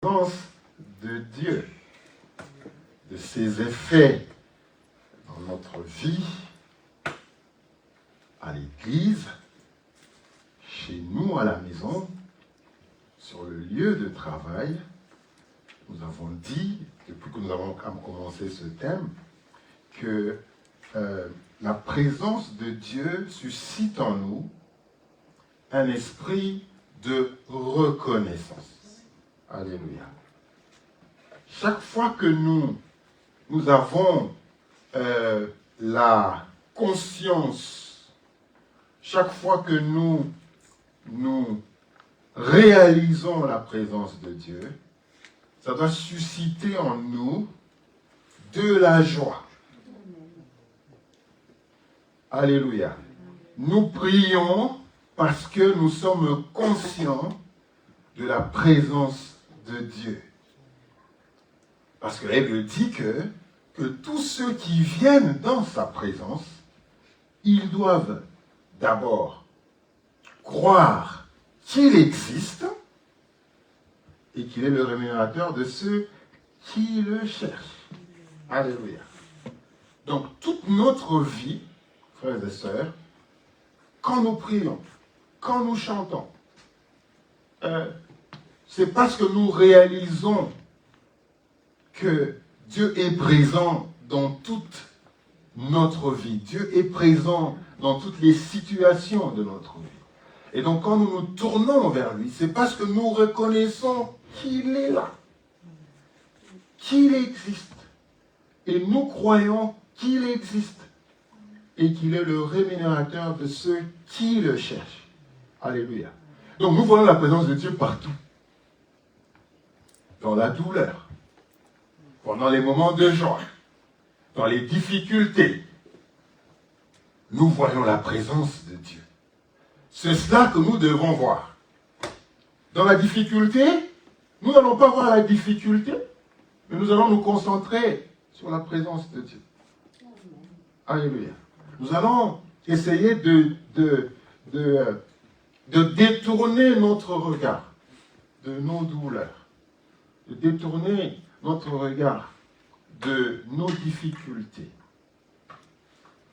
présence de Dieu, de ses effets dans notre vie, à l'église, chez nous à la maison, sur le lieu de travail. Nous avons dit, depuis que nous avons commencé ce thème, que la présence de Dieu suscite en nous un esprit de reconnaissance. Alléluia. Chaque fois que nous avons la conscience, chaque fois que nous réalisons la présence de Dieu, ça doit susciter en nous de la joie. Alléluia. Nous prions parce que nous sommes conscients de la présence de Dieu. Parce que la Bible dit que tous ceux qui viennent dans sa présence, ils doivent d'abord croire qu'il existe et qu'il est le rémunérateur de ceux qui le cherchent. Alléluia. Donc toute notre vie, frères et sœurs, quand nous prions, quand nous chantons, c'est parce que nous réalisons que Dieu est présent dans toute notre vie. Dieu est présent dans toutes les situations de notre vie. Et donc quand nous nous tournons vers lui, c'est parce que nous reconnaissons qu'il est là, qu'il existe. Et nous croyons qu'il existe et qu'il est le rémunérateur de ceux qui le cherchent. Alléluia. Donc nous voyons la présence de Dieu partout. Dans la douleur, pendant les moments de joie, dans les difficultés, nous voyons la présence de Dieu. C'est cela que nous devons voir. Dans la difficulté, nous n'allons pas voir la difficulté, mais nous allons nous concentrer sur la présence de Dieu. Alléluia. Nous allons essayer de détourner notre regard de nos douleurs, de détourner notre regard de nos difficultés,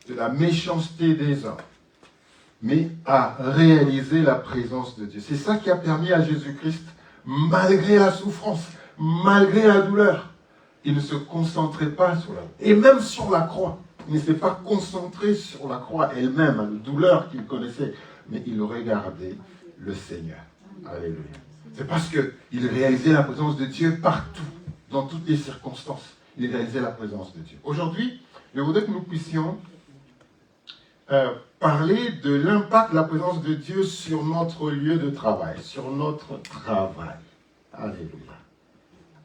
de la méchanceté des hommes, mais à réaliser la présence de Dieu. C'est ça qui a permis à Jésus-Christ, malgré la souffrance, malgré la douleur, il ne se concentrait pas sur la croix. Et même sur la croix, il ne s'est pas concentré sur la croix elle-même, la douleur qu'il connaissait, mais il regardait le Seigneur. Alléluia. C'est parce qu'il réalisait la présence de Dieu partout, dans toutes les circonstances. Il réalisait la présence de Dieu. Aujourd'hui, je voudrais que nous puissions parler de l'impact de la présence de Dieu sur notre lieu de travail, sur notre travail. Alléluia.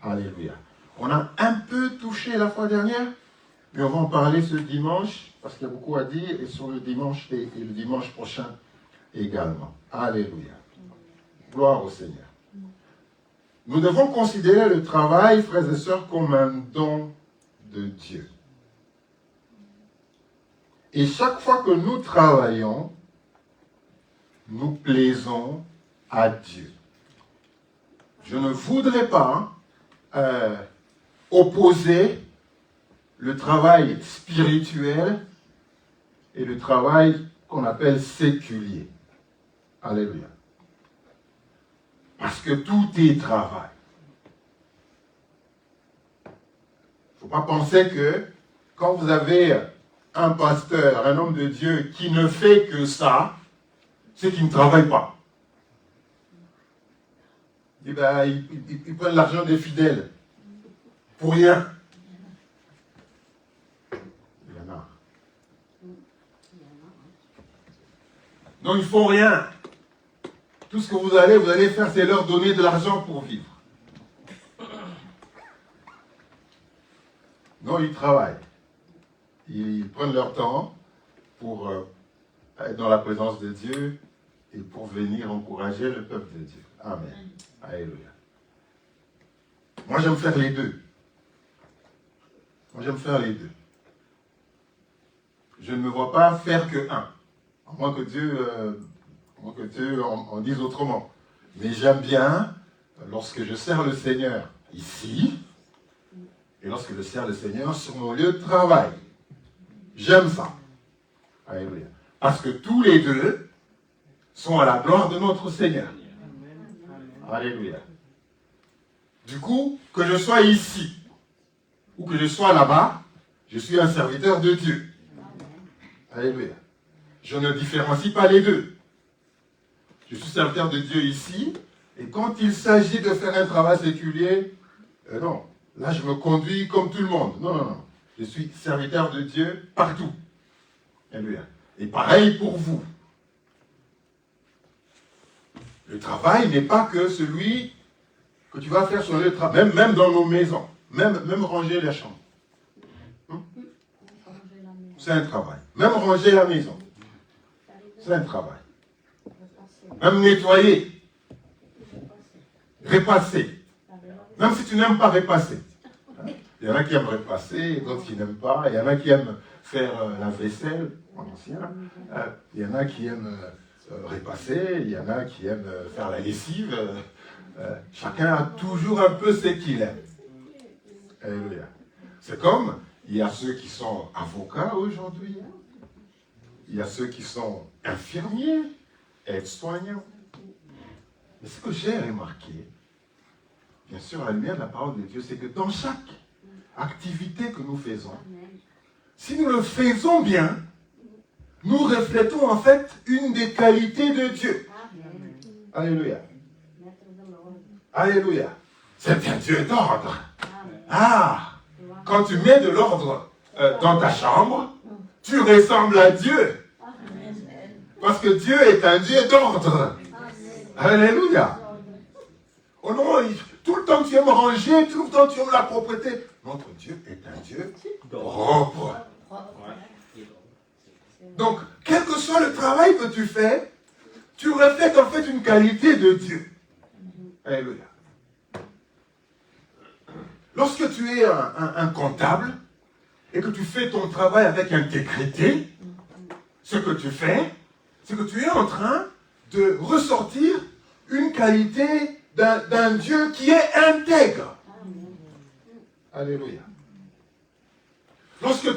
Alléluia. On a un peu touché la fois dernière, mais on va en parler ce dimanche, parce qu'il y a beaucoup à dire, et sur le dimanche et le dimanche prochain également. Alléluia. Gloire au Seigneur. Nous devons considérer le travail, frères et sœurs, comme un don de Dieu. Et chaque fois que nous travaillons, nous plaisons à Dieu. Je ne voudrais pas opposer le travail spirituel et le travail qu'on appelle séculier. Alléluia. Parce que tout est travail. Il ne faut pas penser que quand vous avez un pasteur, un homme de Dieu qui ne fait que ça, c'est qu'il ne travaille pas. Il prend l'argent des fidèles pour rien. Il y en a. Donc ils ne font rien. Tout ce que vous allez faire, c'est leur donner de l'argent pour vivre. Non, ils travaillent. Ils prennent leur temps pour être dans la présence de Dieu et pour venir encourager le peuple de Dieu. Amen. Alléluia. Moi, j'aime faire les deux. Je ne me vois pas faire que un. À moins que Dieu en dise autrement. Mais j'aime bien lorsque je sers le Seigneur ici, et lorsque je sers le Seigneur sur mon lieu de travail. J'aime ça. Alléluia. Parce que tous les deux sont à la gloire de notre Seigneur. Alléluia. Du coup, que je sois ici ou que je sois là-bas, je suis un serviteur de Dieu. Alléluia. Je ne différencie pas les deux. Je suis serviteur de Dieu ici, et quand il s'agit de faire un travail séculier, non. Là, je me conduis comme tout le monde. Non, non, non. Je suis serviteur de Dieu partout. Alléluia. Et pareil pour vous. Le travail n'est pas que celui que tu vas faire sur le travail, même dans nos maisons, même ranger la chambre. C'est un travail. Même ranger la maison. C'est un travail. Même nettoyer. Repasser. Même si tu n'aimes pas repasser. Il y en a qui aiment repasser, d'autres qui n'aiment pas. Il y en a qui aiment faire la vaisselle, en ancien. Il y en a qui aiment repasser. Il y en a qui aiment faire la lessive. Chacun a toujours un peu ce qu'il aime. Alléluia. C'est comme, il y a ceux qui sont avocats aujourd'hui. Il y a ceux qui sont infirmiers, aides-soignants. Mais ce que j'ai remarqué, bien sûr, à la lumière de la parole de Dieu, c'est que dans chaque activité que nous faisons, si nous le faisons bien, nous reflétons en fait une des qualités de Dieu. Alléluia. Alléluia. C'est un Dieu d'ordre. Ah, quand tu mets de l'ordre dans ta chambre, tu ressembles à Dieu. Parce que Dieu est un Dieu d'ordre. Alléluia. Oh non, tout le temps tu aimes ranger, tout le temps tu aimes la propreté. Notre Dieu est un Dieu propre. Donc, quel que soit le travail que tu fais, tu reflètes en fait une qualité de Dieu. Alléluia. Lorsque tu es un comptable et que tu fais ton travail avec intégrité, ce que tu fais, c'est que tu es en train de ressortir une qualité d'un Dieu qui est intègre. Alléluia. Lorsque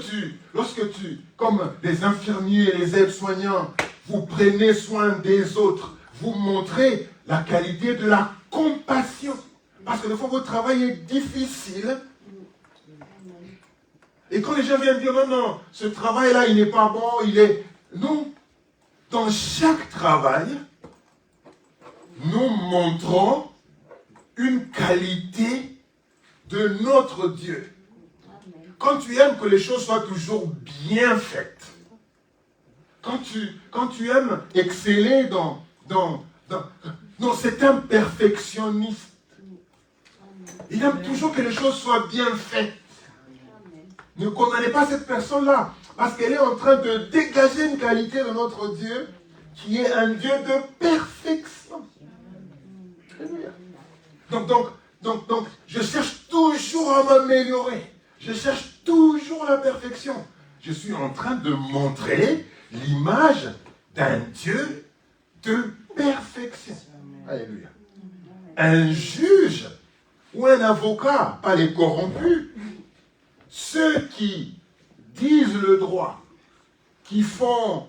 tu, comme les infirmiers et les aides-soignants, vous prenez soin des autres, vous montrez la qualité de la compassion. Parce que des fois, votre travail est difficile. Et quand les gens viennent dire, non, non, ce travail-là, il n'est pas bon, il est... Non. Dans chaque travail, nous montrons une qualité de notre Dieu. Quand tu aimes que les choses soient toujours bien faites, quand tu aimes exceller non, c'est un perfectionniste. Il aime toujours que les choses soient bien faites. Ne condamnez pas cette personne-là, parce qu'elle est en train de dégager une qualité de notre Dieu qui est un Dieu de perfection. Donc, je cherche toujours à m'améliorer. Je cherche toujours la perfection. Je suis en train de montrer l'image d'un Dieu de perfection. Alléluia. Un juge ou un avocat, pas les corrompus, ceux qui disent le droit, qui font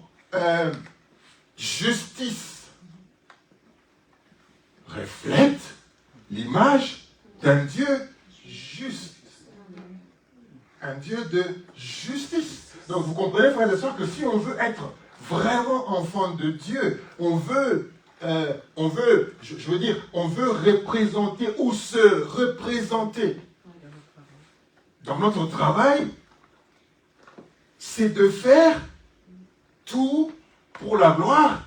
justice, reflètent l'image d'un Dieu juste. Un Dieu de justice. Donc vous comprenez, frères et sœurs, que si on veut être vraiment enfant de Dieu, on veut représenter ou se représenter. Dans notre travail, c'est de faire tout pour la gloire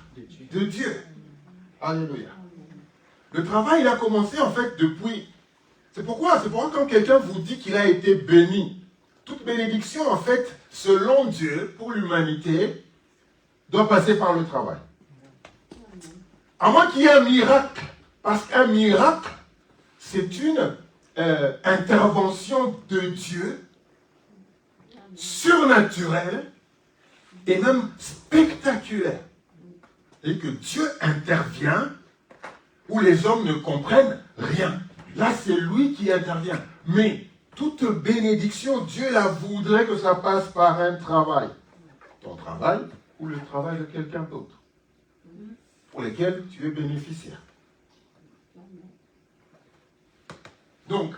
de Dieu. Alléluia. Le travail, il a commencé en fait depuis... C'est pourquoi quand quelqu'un vous dit qu'il a été béni, toute bénédiction en fait, selon Dieu, pour l'humanité, doit passer par le travail. À moins qu'il y ait un miracle. Parce qu'un miracle, c'est une intervention de Dieu surnaturelle et même spectaculaire. Et que Dieu intervient où les hommes ne comprennent rien. Là, c'est lui qui intervient. Mais toute bénédiction, Dieu la voudrait que ça passe par un travail. Ton travail ou le travail de quelqu'un d'autre, pour lequel tu es bénéficiaire. Donc,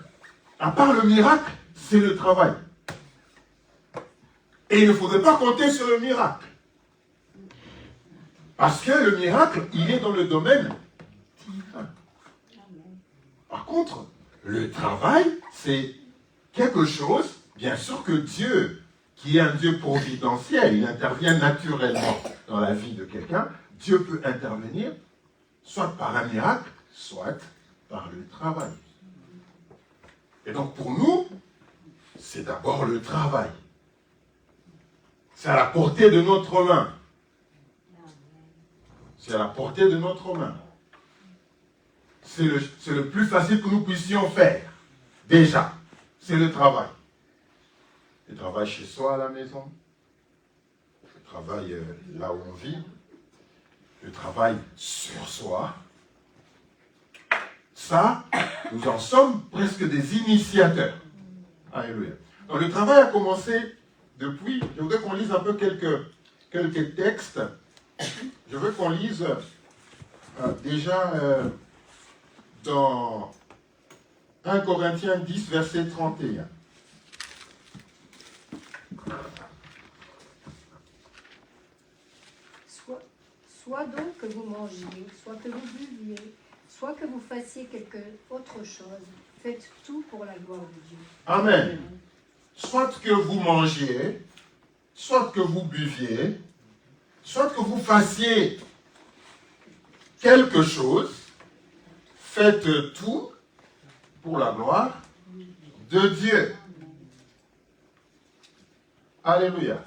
à part le miracle, c'est le travail. Et il ne faudrait pas compter sur le miracle. Parce que le miracle, il est dans le domaine divin. Par contre, le travail, c'est quelque chose, bien sûr que Dieu, qui est un Dieu providentiel, il intervient naturellement dans la vie de quelqu'un, Dieu peut intervenir soit par un miracle, soit par le travail. Et donc pour nous, c'est d'abord le travail. C'est à la portée de notre main. C'est à la portée de notre main. C'est le plus facile que nous puissions faire. Déjà, c'est le travail. Le travail chez soi à la maison. Le travail là où on vit. Le travail sur soi. Ça, nous en sommes presque des initiateurs. Alléluia. Donc le travail a commencé depuis, je voudrais qu'on lise un peu quelques textes. Je veux qu'on lise déjà dans 1 Corinthiens 10, verset 31. Soit donc que vous mangiez, soit que vous buviez, soit que vous fassiez quelque autre chose, faites tout pour la gloire de Dieu. Amen. Soit que vous mangiez, soit que vous buviez, soit que vous fassiez quelque chose, faites tout pour la gloire de Dieu. Alléluia.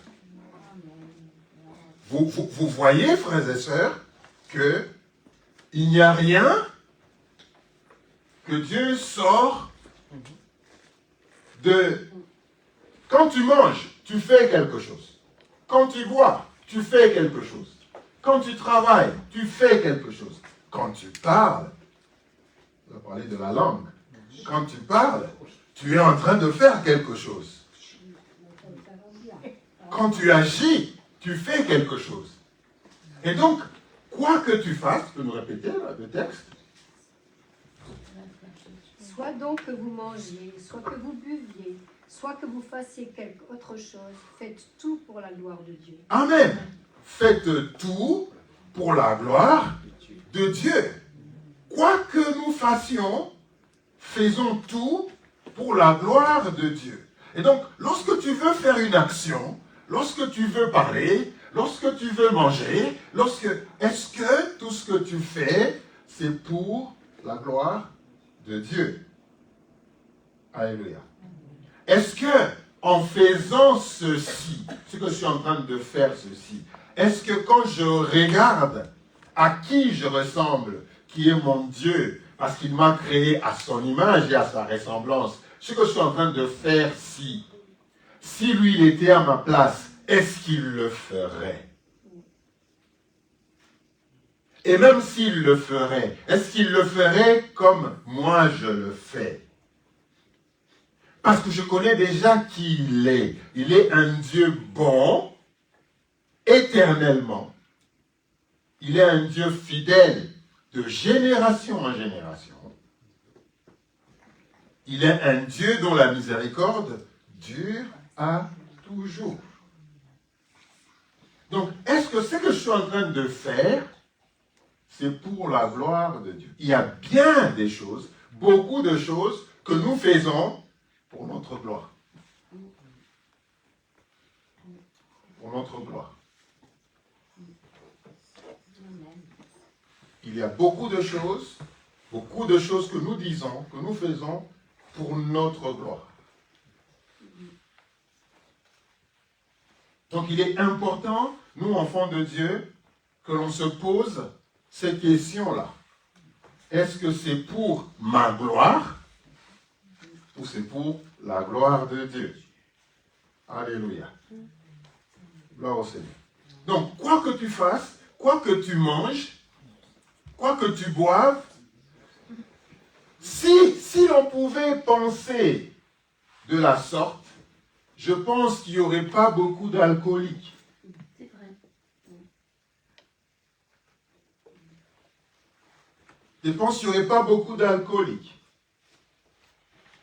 Vous voyez, frères et sœurs, qu'il n'y a rien que Dieu sort de... Quand tu manges, tu fais quelque chose. Quand tu bois, tu fais quelque chose. Quand tu travailles, tu fais quelque chose. Quand tu parles, on va parler de la langue. Quand tu parles, tu es en train de faire quelque chose. Quand tu agis, tu fais quelque chose. Et donc, quoi que tu fasses, tu peux nous répéter le texte? Soit donc que vous mangiez, soit que vous buviez, soit que vous fassiez quelque autre chose, faites tout pour la gloire de Dieu. Amen. Faites tout pour la gloire de Dieu. Quoi que nous fassions, faisons tout pour la gloire de Dieu. Et donc, lorsque tu veux faire une action, lorsque tu veux parler, lorsque tu veux manger, est-ce que tout ce que tu fais, c'est pour la gloire de Dieu? Alléluia. Est-ce que, en faisant ceci, ce que je suis en train de faire ceci, est-ce que quand je regarde à qui je ressemble, qui est mon Dieu, parce qu'il m'a créé à son image et à sa ressemblance, ce que je suis en train de faire si lui il était à ma place, est-ce qu'il le ferait? Et même s'il le ferait, est-ce qu'il le ferait comme moi je le fais? Parce que je connais déjà qui il est. Il est un Dieu bon, éternellement. Il est un Dieu fidèle, de génération en génération. Il est un Dieu dont la miséricorde dure à toujours. Donc, est-ce que ce que je suis en train de faire, c'est pour la gloire de Dieu? Il y a bien des choses, beaucoup de choses que nous faisons pour notre gloire. Pour notre gloire. Il y a beaucoup de choses que nous disons, que nous faisons pour notre gloire. Donc il est important, nous enfants de Dieu, que l'on se pose ces questions-là. Est-ce que c'est pour ma gloire ou c'est pour la gloire de Dieu? Alléluia. Gloire au Seigneur. Donc, quoi que tu fasses, quoi que tu manges, quoi que tu boives, Si l'on pouvait penser de la sorte, je pense qu'il n'y aurait pas beaucoup d'alcooliques. C'est vrai. Je pense qu'il n'y aurait pas beaucoup d'alcooliques.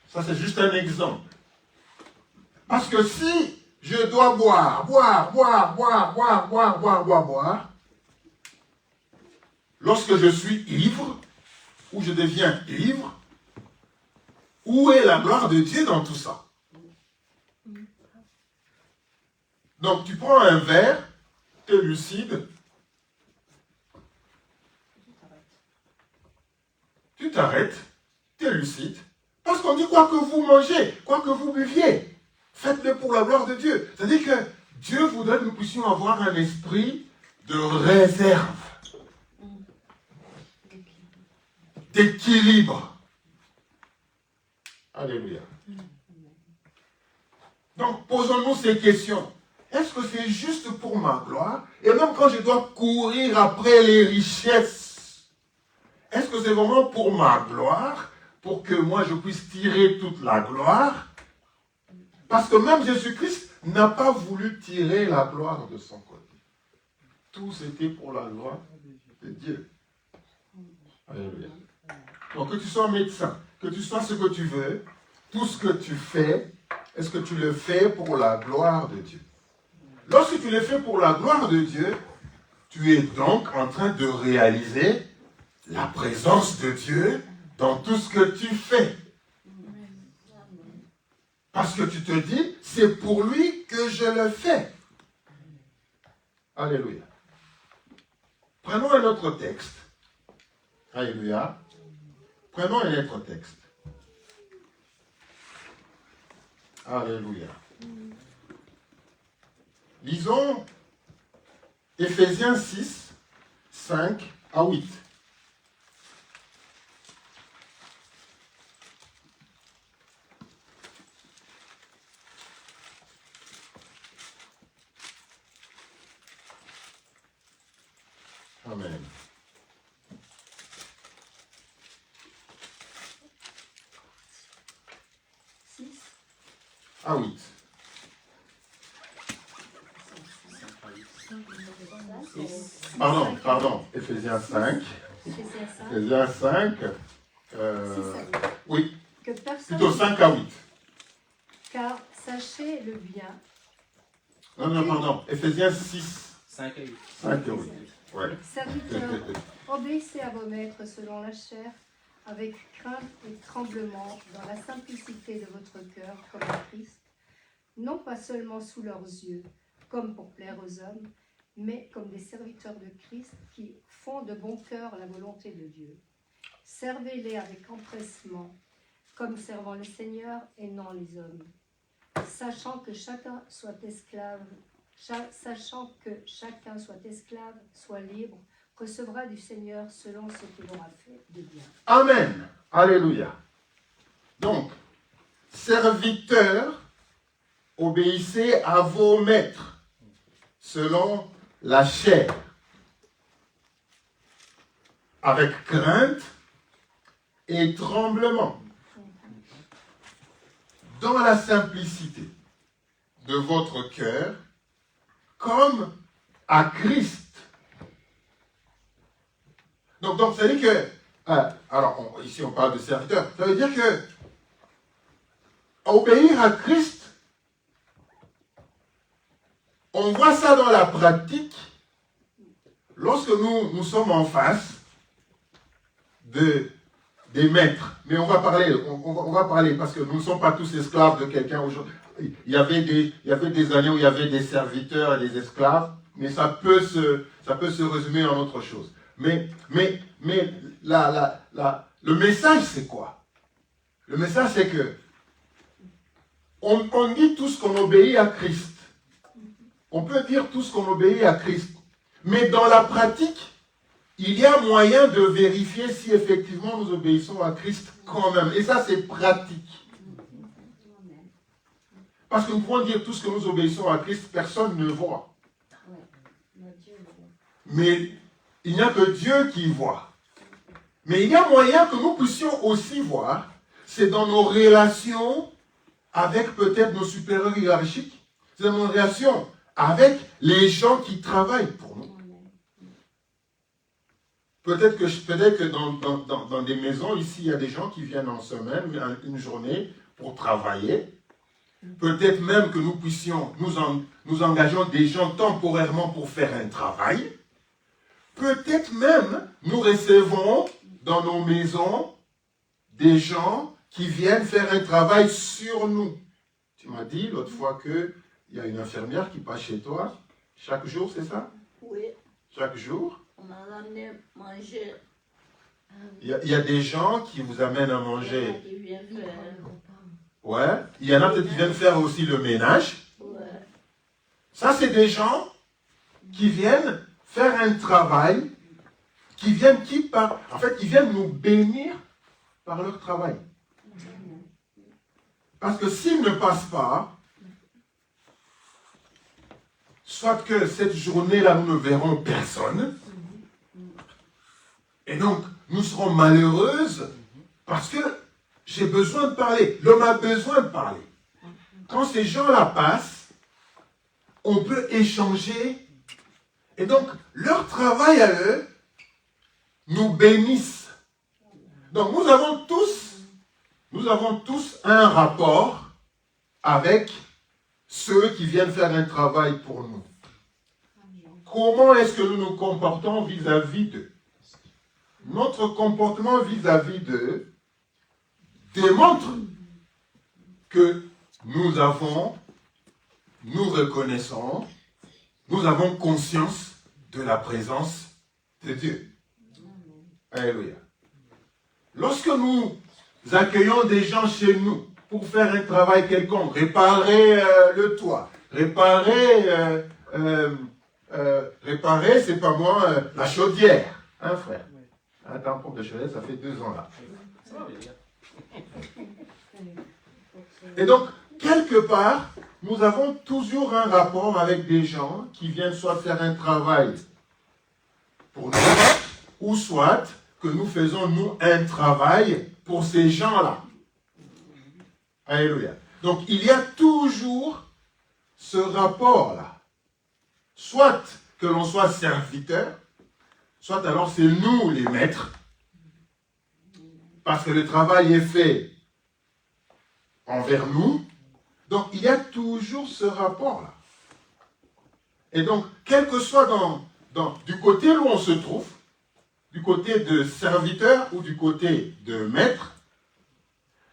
Ça, c'est juste un exemple. Parce que si je dois boire, lorsque je suis ivre, ou je deviens ivre, où est la gloire de Dieu dans tout ça? Donc, tu prends un verre, tu es lucide, tu t'arrêtes, tu es lucide, parce qu'on dit quoi que vous mangez, quoi que vous buviez, faites-le pour la gloire de Dieu. C'est-à-dire que Dieu voudrait que nous puissions avoir un esprit de réserve, d'équilibre. Alléluia. Donc, posons-nous ces questions. Est-ce que c'est juste pour ma gloire? Et même quand je dois courir après les richesses, est-ce que c'est vraiment pour ma gloire? Pour que moi je puisse tirer toute la gloire? Parce que même Jésus-Christ n'a pas voulu tirer la gloire de son côté. Tout c'était pour la gloire de Dieu. Alléluia. Donc que tu sois médecin, que tu sois ce que tu veux, tout ce que tu fais, est-ce que tu le fais pour la gloire de Dieu? Lorsque tu le fais pour la gloire de Dieu, tu es donc en train de réaliser la présence de Dieu dans tout ce que tu fais. Parce que tu te dis, c'est pour lui que je le fais. Alléluia. Prenons un autre texte. Alléluia. Prenons un autre texte. Alléluia. Lisons Éphésiens 6, 5 à 8. Amen. À 8. Pardon, Éphésiens 5. Éphésiens 5. Oui, Que personne, plutôt 5 à 8. car sachez le bien. Non, pardon, Éphésiens 6. 5 à 8. 5 à 8. Ouais. Serviteurs, obéissez à vos maîtres selon la chair, avec crainte et tremblement, dans la simplicité de votre cœur, comme à Christ, non pas seulement sous leurs yeux, comme pour plaire aux hommes, mais comme des serviteurs de Christ qui font de bon cœur la volonté de Dieu. Servez-les avec empressement, comme servant le Seigneur et non les hommes, sachant que chacun soit esclave, soit libre, recevra du Seigneur selon ce qu'il aura fait de bien. Amen. Alléluia. Donc, serviteurs, obéissez à vos maîtres, selon la chair, avec crainte et tremblement, dans la simplicité de votre cœur, comme à Christ. Donc ça veut dire que, ici on parle de serviteur, ça veut dire que obéir à Christ, on voit ça dans la pratique lorsque nous sommes en face des maîtres. Mais on va parler parce que nous ne sommes pas tous esclaves de quelqu'un aujourd'hui. Il y avait des années où il y avait des serviteurs et des esclaves, mais ça peut se résumer en autre chose. Mais le message, c'est quoi? Le message, c'est que on dit tous qu'on obéit à Christ. On peut dire tous qu'on obéit à Christ. Mais dans la pratique, il y a moyen de vérifier si effectivement nous obéissons à Christ quand même. Et ça, c'est pratique. Parce que nous pouvons dire tous que nous obéissons à Christ, personne ne voit. Mais il n'y a que Dieu qui voit. Mais il y a moyen que nous puissions aussi voir, c'est dans nos relations avec peut-être nos supérieurs hiérarchiques, c'est dans nos relations avec les gens qui travaillent pour nous. Peut-être que dans des maisons, ici, il y a des gens qui viennent en semaine, une journée, pour travailler. Peut-être même que nous puissions, nous engageons des gens temporairement pour faire un travail. Peut-être même, nous recevons dans nos maisons des gens qui viennent faire un travail sur nous. Tu m'as dit l'autre fois qu'il y a une infirmière qui passe chez toi chaque jour, c'est ça? Oui. Chaque jour. On m'a ramené manger. Il y a des gens qui vous amènent à manger. Qui vient faire. Ouais. Il y en a peut-être qui viennent faire aussi le ménage. Ouais. Ça, c'est des gens qui viennent faire un travail, qui viennent en fait, ils viennent nous bénir par leur travail. Parce que s'ils ne passent pas, soit que cette journée-là, nous ne verrons personne, et donc nous serons malheureuses parce que j'ai besoin de parler. L'homme a besoin de parler. Quand ces gens-là passent, on peut échanger. Et donc, leur travail à eux nous bénissent. Donc, nous avons tous un rapport avec ceux qui viennent faire un travail pour nous. Comment est-ce que nous nous comportons vis-à-vis d'eux? Notre comportement vis-à-vis d'eux démontre que nous reconnaissons, nous avons conscience de la présence de Dieu. Alléluia. Lorsque nous accueillons des gens chez nous pour faire un travail quelconque, réparer le toit, réparer, c'est pas moi, la chaudière, hein frère? Attends, pour de chaudière, ça fait 2 ans là. Et donc, quelque part, nous avons toujours un rapport avec des gens qui viennent soit faire un travail pour nous, ou soit que nous faisons, nous, un travail pour ces gens-là. Alléluia. Donc, il y a toujours ce rapport-là. Soit que l'on soit serviteur, soit alors c'est nous les maîtres, parce que le travail est fait envers nous. Donc, il y a toujours ce rapport-là. Et donc, quel que soit du côté où on se trouve, du côté de serviteur ou du côté de maître,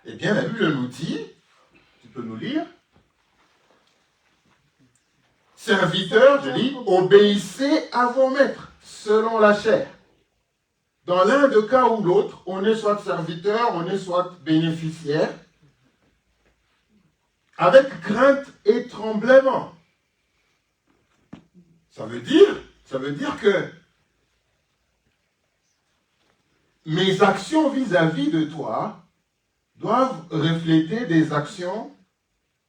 eh bien, la Bible nous dit, tu peux nous lire, serviteurs, je dis, obéissez à vos maîtres, selon la chair. Dans l'un des cas ou l'autre, on est soit serviteur, on est soit bénéficiaire, avec crainte et tremblement. Ça veut dire que mes actions vis-à-vis de toi doivent refléter des actions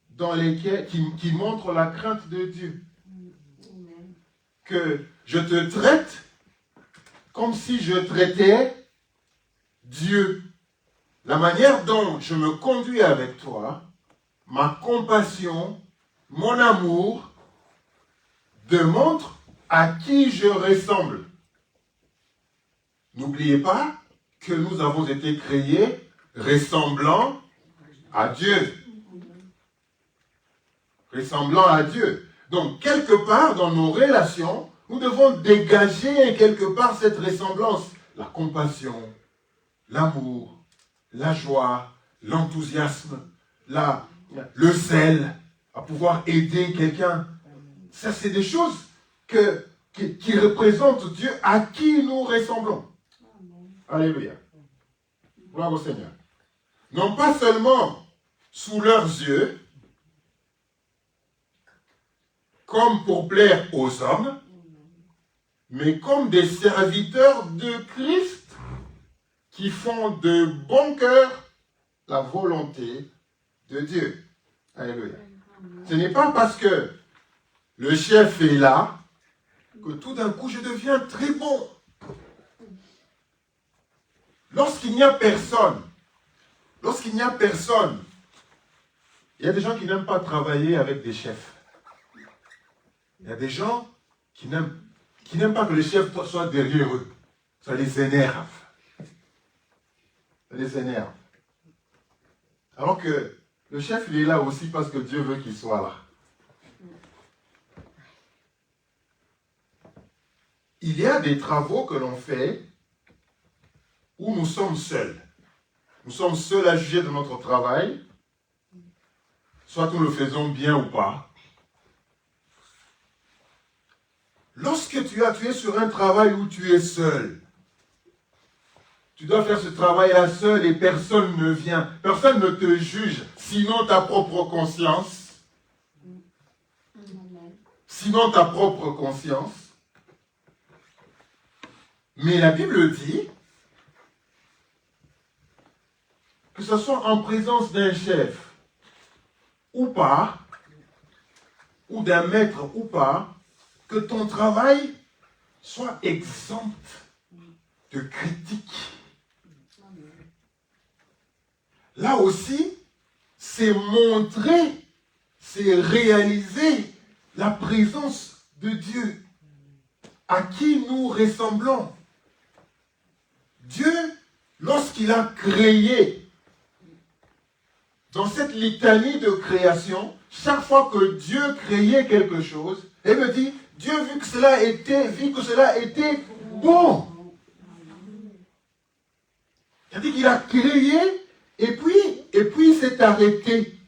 dans lesquelles, qui montrent la crainte de Dieu. Que je te traite comme si je traitais Dieu. La manière dont je me conduis avec toi, ma compassion, mon amour, démontre à qui je ressemble. N'oubliez pas que nous avons été créés ressemblant à Dieu. Ressemblant à Dieu. Donc, quelque part dans nos relations, nous devons dégager quelque part cette ressemblance. La compassion, l'amour, la joie, l'enthousiasme, le zèle, à pouvoir aider quelqu'un. Ça, c'est des choses qui représentent Dieu à qui nous ressemblons. Alléluia. Gloire au Seigneur. Non pas seulement sous leurs yeux, comme pour plaire aux hommes, mais comme des serviteurs de Christ qui font de bon cœur la volonté de Dieu. Alléluia. Ce n'est pas parce que le chef est là que tout d'un coup je deviens très bon. lorsqu'il n'y a personne, il y a des gens qui n'aiment pas travailler avec des chefs. Il y a des gens qui n'aiment pas que le chef soit derrière eux. Ça les énerve. Ça les énerve. Alors que le chef, il est là aussi parce que Dieu veut qu'il soit là. Il y a des travaux que l'on fait où nous sommes seuls. Nous sommes seuls à juger de notre travail, soit nous le faisons bien ou pas. Lorsque tu es sur un travail où tu es seul, tu dois faire ce travail-là seul et personne ne vient, personne ne te juge, sinon ta propre conscience. Sinon ta propre conscience. Mais la Bible dit que ce soit en présence d'un chef ou pas, ou d'un maître ou pas, que ton travail soit exempt de critique. Là aussi, c'est montrer, c'est réaliser la présence de Dieu à qui nous ressemblons. Dieu, lorsqu'il a créé, dans cette litanie de création, chaque fois que Dieu créait quelque chose, il me dit, Dieu vit que cela était bon. C'est-à-dire qu'il a créé, et puis il s'est arrêté.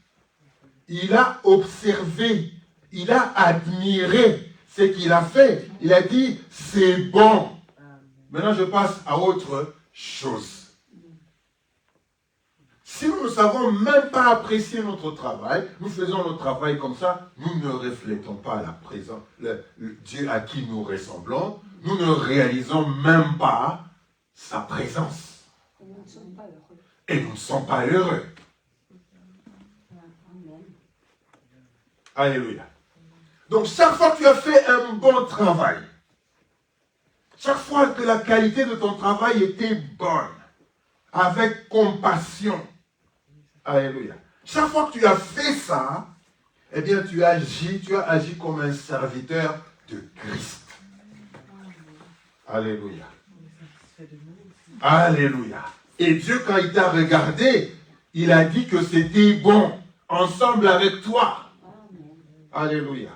Il a observé, il a admiré ce qu'il a fait. Il a dit, c'est bon. Maintenant, je passe à autre chose. Si nous ne savons même pas apprécier notre travail, nous faisons notre travail comme ça, nous ne reflétons pas la présence, le Dieu à qui nous ressemblons, nous ne réalisons même pas sa présence. Et nous ne sommes pas heureux. Alléluia. Donc chaque fois que tu as fait un bon travail, chaque fois que la qualité de ton travail était bonne, avec compassion, alléluia. Chaque fois que tu as fait ça, eh bien tu as agi comme un serviteur de Christ. Alléluia. Alléluia. Et Dieu, quand il t'a regardé, il a dit que c'était bon, ensemble avec toi. Alléluia.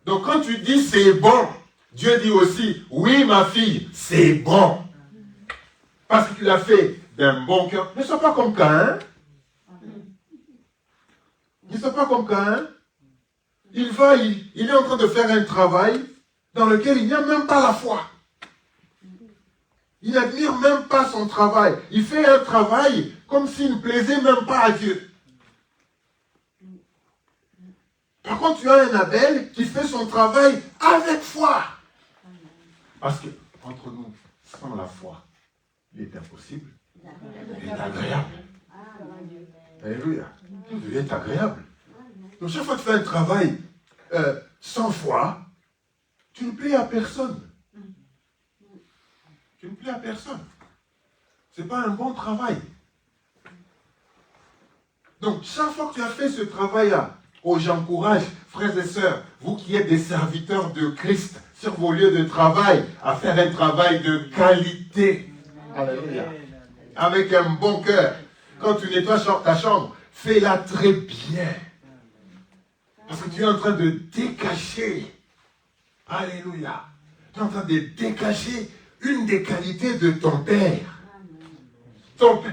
Donc quand tu dis c'est bon, Dieu dit aussi, oui ma fille, c'est bon. Parce que tu l'as fait d'un bon cœur. Ne sois pas comme Caïn. Ne sois pas comme Caïn. Il est en train de faire un travail dans lequel il n'y a même pas la foi. Il n'admire même pas son travail. Il fait un travail comme s'il ne plaisait même pas à Dieu. Par contre, tu as un Abel qui fait son travail avec foi. Parce que, entre nous, sans la foi, il est impossible. Il est agréable. Alléluia. Il est agréable. Donc, chaque fois que tu fais un travail sans foi, tu ne plais à personne. Tu ne plais à personne. Ce n'est pas un bon travail. Donc, chaque fois que tu as fait ce travail-là, j'encourage, frères et sœurs, vous qui êtes des serviteurs de Christ sur vos lieux de travail, à faire un travail de qualité. Alléluia. Avec un bon cœur. Quand tu nettoies ta chambre, fais-la très bien. Parce que tu es en train de décacher. Alléluia. Tu es en train de décacher une des qualités de ton Père.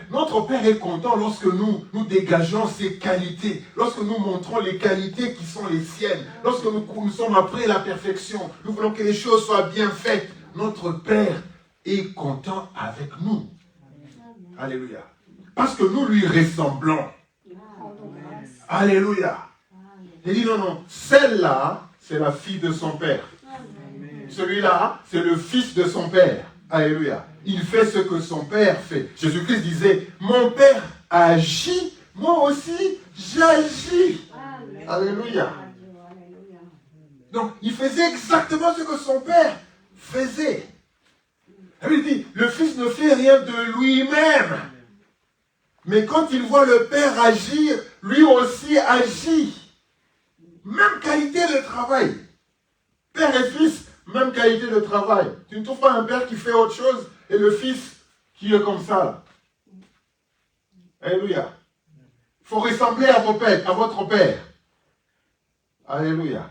Notre Père est content lorsque nous dégageons ses qualités, lorsque nous montrons les qualités qui sont les siennes, lorsque nous sommes après la perfection, nous voulons que les choses soient bien faites. Notre Père est content avec nous. Alléluia. Parce que nous lui ressemblons. Alléluia. Il dit non, celle-là, c'est la fille de son Père. Celui-là, c'est le fils de son Père. Alléluia. Il fait ce que son Père fait. Jésus-Christ disait, mon Père agit, moi aussi j'agis. Alléluia. Donc, il faisait exactement ce que son Père faisait. Il dit, le Fils ne fait rien de lui-même. Mais quand il voit le Père agir, lui aussi agit. Même qualité de travail. Père et Fils, même qualité de travail. Tu ne trouves pas un père qui fait autre chose et le Fils qui est comme ça. Là. Alléluia. Il faut ressembler à votre Père. Alléluia.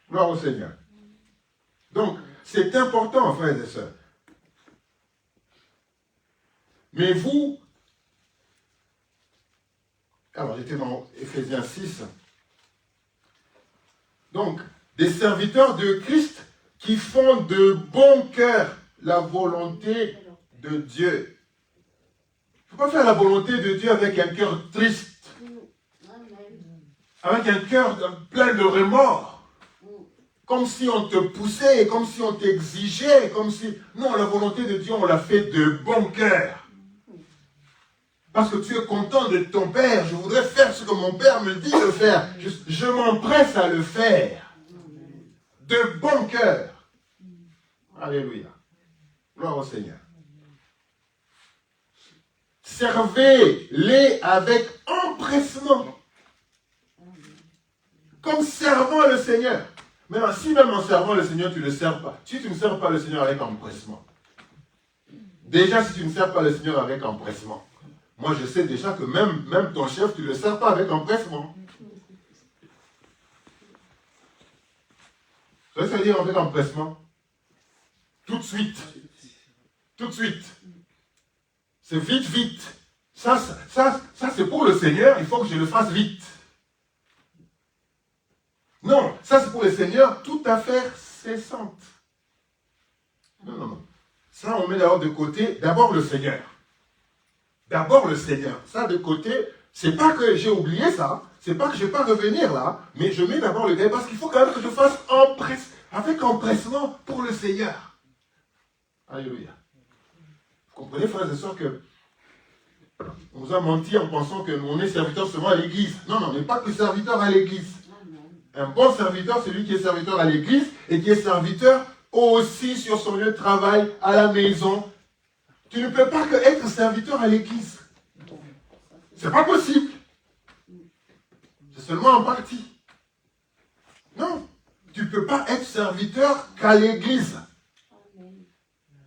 Gloire au Seigneur. Donc, c'est important, frères et sœurs. Mais vous, alors j'étais dans Éphésiens 6. Donc, des serviteurs de Christ qui font de bon cœur la volonté de Dieu. Il ne faut pas faire la volonté de Dieu avec un cœur triste, avec un cœur plein de remords, comme si on te poussait, comme si on t'exigeait, comme si... Non, la volonté de Dieu, on l'a fait de bon cœur. Parce que tu es content de ton Père. Je voudrais faire ce que mon Père me dit de faire. Je m'empresse à le faire. De bon cœur. Alléluia. Gloire au Seigneur. Servez-les avec empressement. Comme servant le Seigneur. Maintenant, si même en servant le Seigneur, tu ne le sers pas. Si tu ne sers pas le Seigneur avec empressement. Déjà, si tu ne sers pas le Seigneur avec empressement. Moi, je sais déjà que même ton chef, tu ne le sers pas avec empressement. Ça veut dire avec empressement. Tout de suite. Tout de suite. C'est vite, vite. Ça c'est pour le Seigneur, il faut que je le fasse vite. Non, ça c'est pour le Seigneur, toute affaire cessante. Non. Ça, on met d'abord de côté, d'abord le Seigneur. D'abord le Seigneur. Ça de côté, c'est pas que j'ai oublié ça, c'est pas que je ne vais pas revenir là, mais je mets d'abord le Seigneur parce qu'il faut quand même que je fasse avec empressement pour le Seigneur. Alléluia. Vous comprenez, frères et sœurs, que on nous a menti en pensant que on est serviteur seulement à l'église. Non, on n'est pas que serviteur à l'église. Un bon serviteur, c'est lui qui est serviteur à l'église et qui est serviteur aussi sur son lieu de travail, à la maison. Tu ne peux pas que être serviteur à l'église. C'est pas possible. C'est seulement en partie. Non. Tu ne peux pas être serviteur qu'à l'église.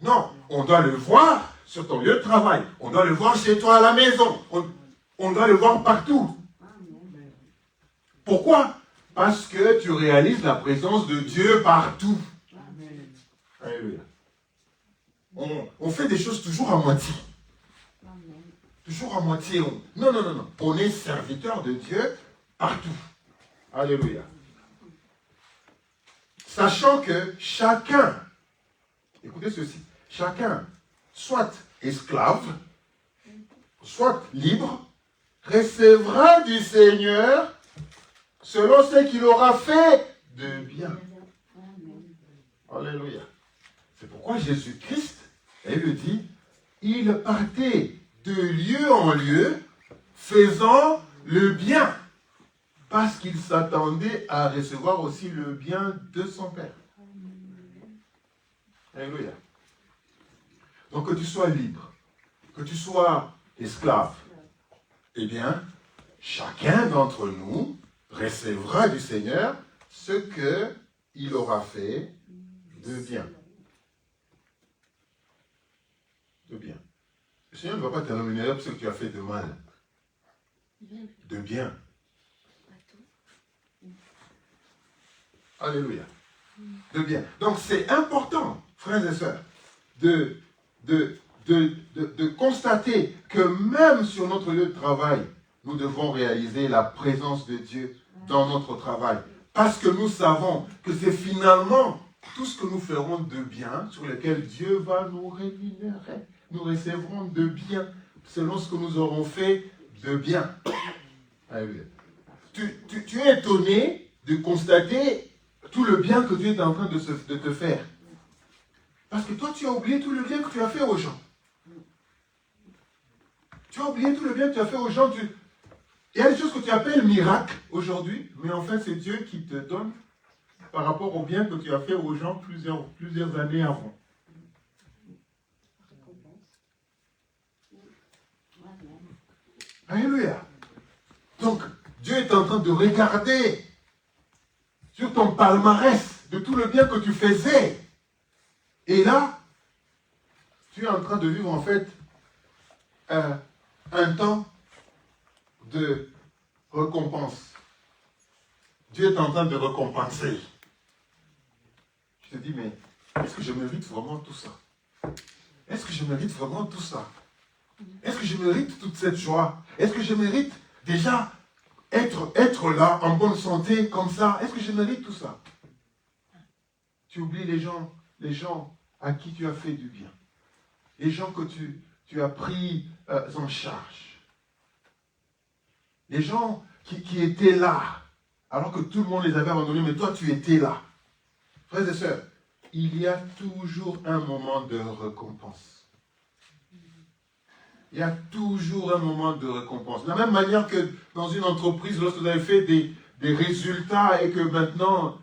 Non. On doit le voir sur ton lieu de travail. On doit le voir chez toi à la maison. On doit le voir partout. Pourquoi? Parce que tu réalises la présence de Dieu partout. Alléluia. On fait des choses toujours à moitié. Toujours à moitié. Non. On est serviteur de Dieu partout. Alléluia. Sachant que chacun, écoutez ceci, chacun, soit esclave, soit libre, recevra du Seigneur selon ce qu'il aura fait de bien. Alléluia. C'est pourquoi Jésus-Christ, il le dit, il partait de lieu en lieu, faisant le bien, parce qu'il s'attendait à recevoir aussi le bien de son Père. Alléluia. Donc que tu sois libre, que tu sois esclave, eh bien, chacun d'entre nous recevra du Seigneur ce qu'il aura fait de bien. De bien. Le Seigneur ne va pas te rémunérer pour ce que tu as fait de mal. De bien. Alléluia. De bien. Donc c'est important, frères et sœurs, de constater que même sur notre lieu de travail, nous devons réaliser la présence de Dieu dans notre travail. Parce que nous savons que c'est finalement tout ce que nous ferons de bien sur lequel Dieu va nous rémunérer. Nous recevrons de bien selon ce que nous aurons fait de bien. Alléluia. Tu es étonné de constater tout le bien que Dieu est en train de te faire. Parce que toi, tu as oublié tout le bien que tu as fait aux gens. Tu as oublié tout le bien que tu as fait aux gens. Il y a des choses que tu appelles miracles aujourd'hui, mais en fait, c'est Dieu qui te donne par rapport au bien que tu as fait aux gens plusieurs années avant. Alléluia. Donc, Dieu est en train de regarder sur ton palmarès de tout le bien que tu faisais. Et là, tu es en train de vivre en fait un temps de récompense. Dieu est en train de récompenser. Je te dis, mais est-ce que je mérite vraiment tout ça? Est-ce que je mérite vraiment tout ça? Est-ce que je mérite toute cette joie? Est-ce que je mérite déjà être là en bonne santé comme ça? Est-ce que je mérite tout ça? Tu oublies les gens à qui tu as fait du bien. Les gens que tu as pris en charge. Les gens qui étaient là, alors que tout le monde les avait abandonnés, mais toi tu étais là. Frères et sœurs, il y a toujours un moment de récompense. Il y a toujours un moment de récompense. De la même manière que dans une entreprise, lorsque vous avez fait des résultats et que maintenant,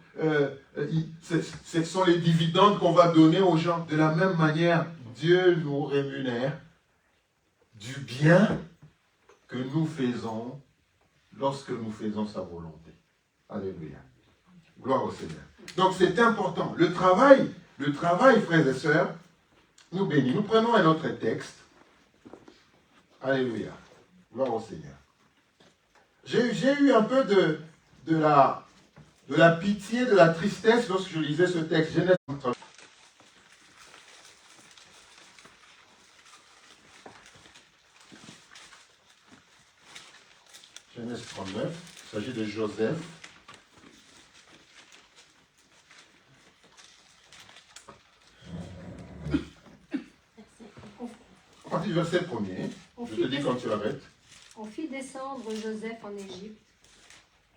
ce sont les dividendes qu'on va donner aux gens. De la même manière, Dieu nous rémunère du bien que nous faisons lorsque nous faisons sa volonté. Alléluia. Gloire au Seigneur. Donc c'est important. Le travail, frères et sœurs, nous bénit. Nous prenons un autre texte. Alléluia. Gloire au Seigneur. J'ai eu un peu de la pitié, de la tristesse lorsque je lisais ce texte. Genèse 39, il s'agit de Joseph. À partir du verset 1er, je te dis quand tu arrêtes. On fit descendre Joseph en Égypte,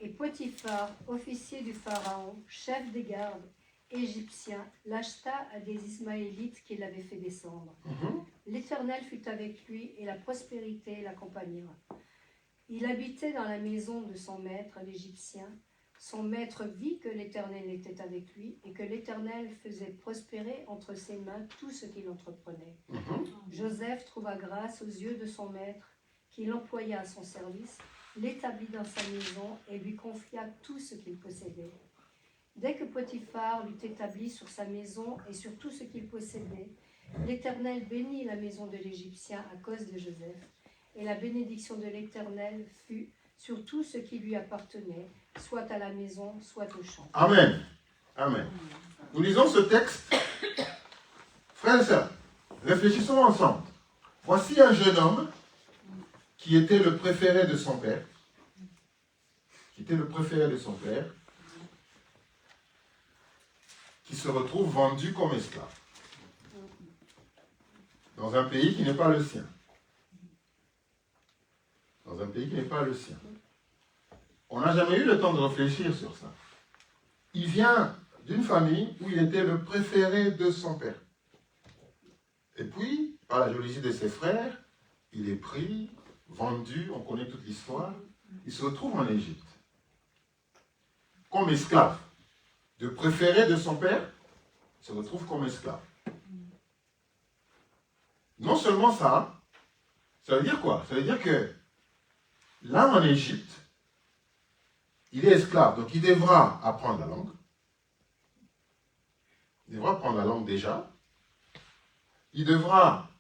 et Potiphar, officier du Pharaon, chef des gardes égyptiens, l'acheta à des Ismaélites qui l'avaient fait descendre. L'Éternel fut avec lui, et la prospérité l'accompagna. Il habitait dans la maison de son maître, l'Égyptien. Son maître vit que l'Éternel était avec lui, et que l'Éternel faisait prospérer entre ses mains tout ce qu'il entreprenait. Joseph trouva grâce aux yeux de son maître, qui l'employa à son service, l'établit dans sa maison et lui confia tout ce qu'il possédait. Dès que Potiphar l'eut établi sur sa maison et sur tout ce qu'il possédait, l'Éternel bénit la maison de l'Égyptien à cause de Joseph, et la bénédiction de l'Éternel fut sur tout ce qui lui appartenait, soit à la maison, soit au champ. Amen. Amen. Nous lisons ce texte. Frères et sœurs, réfléchissons ensemble. Voici un jeune homme qui était le préféré de son père. Qui se retrouve vendu comme esclave. Dans un pays qui n'est pas le sien. On n'a jamais eu le temps de réfléchir sur ça. Il vient d'une famille où il était le préféré de son père. Et puis, par la jalousie de ses frères, il est pris, vendu, on connaît toute l'histoire. Il se retrouve en Égypte. Comme esclave. De préféré de son père, il se retrouve comme esclave. Non seulement ça, ça veut dire quoi? Ça veut dire que là en Égypte, il est esclave, donc il devra apprendre la langue. Il devra apprendre la langue déjà. Il devra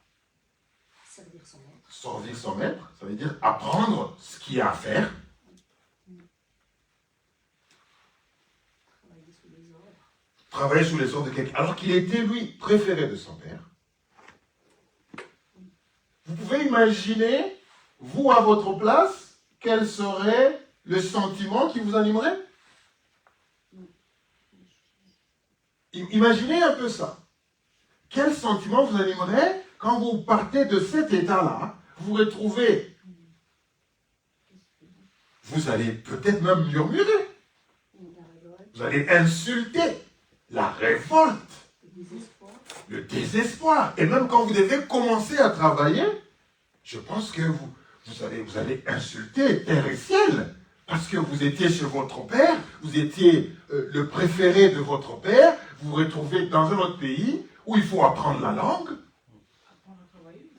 servir son maître, ça veut dire apprendre ce qu'il y a à faire. Travailler sous les ordres de quelqu'un, alors qu'il était, lui, préféré de son père. Vous pouvez imaginer, vous, à votre place, quel serait le sentiment qui vous animerait? Imaginez un peu ça. Quel sentiment vous animerait quand vous partez de cet état-là, vous retrouvez? Vous allez peut-être même murmurer. Vous allez insulter. La révolte. Le désespoir. Et même quand vous devez commencer à travailler, je pense que vous allez insulter terre et ciel. Parce que vous étiez chez votre père, vous étiez le préféré de votre père, vous vous retrouvez dans un autre pays où il faut apprendre la langue,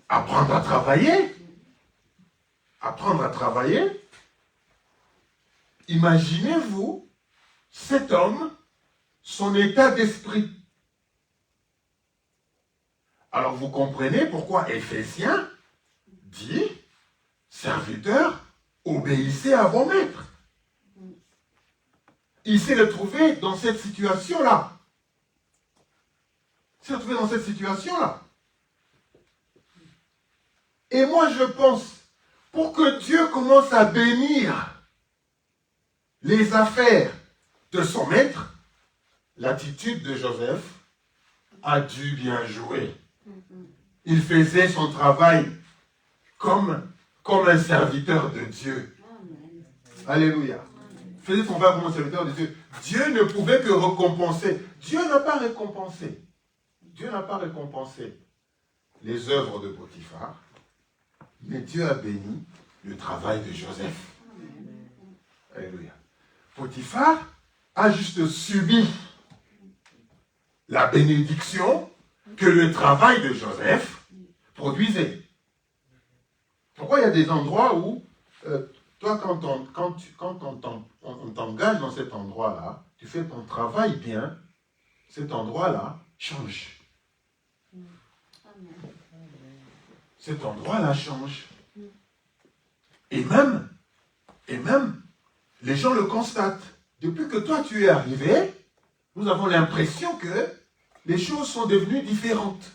apprendre à travailler. apprendre à travailler. Imaginez-vous cet homme, son état d'esprit. Alors vous comprenez pourquoi Éphésiens dit, serviteurs, obéissez à vos maîtres. Il s'est retrouvé dans cette situation-là. Il s'est retrouvé dans cette situation-là. Et moi je pense, pour que Dieu commence à bénir les affaires de son maître, l'attitude de Joseph a dû bien jouer. Il faisait son travail comme un serviteur de Dieu. Alléluia. Il faisait son travail comme un serviteur de Dieu. Dieu ne pouvait que récompenser. Dieu n'a pas récompensé. Dieu n'a pas récompensé les œuvres de Potiphar, mais Dieu a béni le travail de Joseph. Alléluia. Potiphar a juste subi la bénédiction que le travail de Joseph produisait. Pourquoi il y a des endroits où, toi, quand on t'engage dans cet endroit-là, tu fais ton travail bien, cet endroit-là change. Cet endroit-là change. Et même, les gens le constatent. Depuis que toi tu es arrivé, nous avons l'impression que les choses sont devenues différentes.